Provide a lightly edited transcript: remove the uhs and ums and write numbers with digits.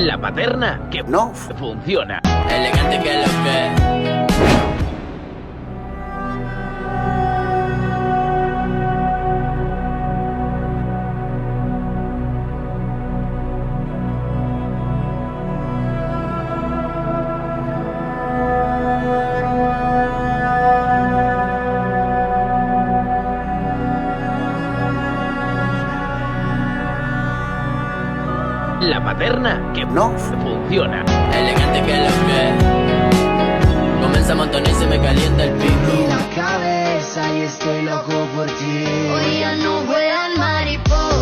La paterna que no funciona. Elegante que lo que. La paterna que no funciona. Elegante que lo que. Comienza a montonar y se me calienta el pico. Y la cabeza y estoy loco por ti. Hoy ya no vuelan mariposas.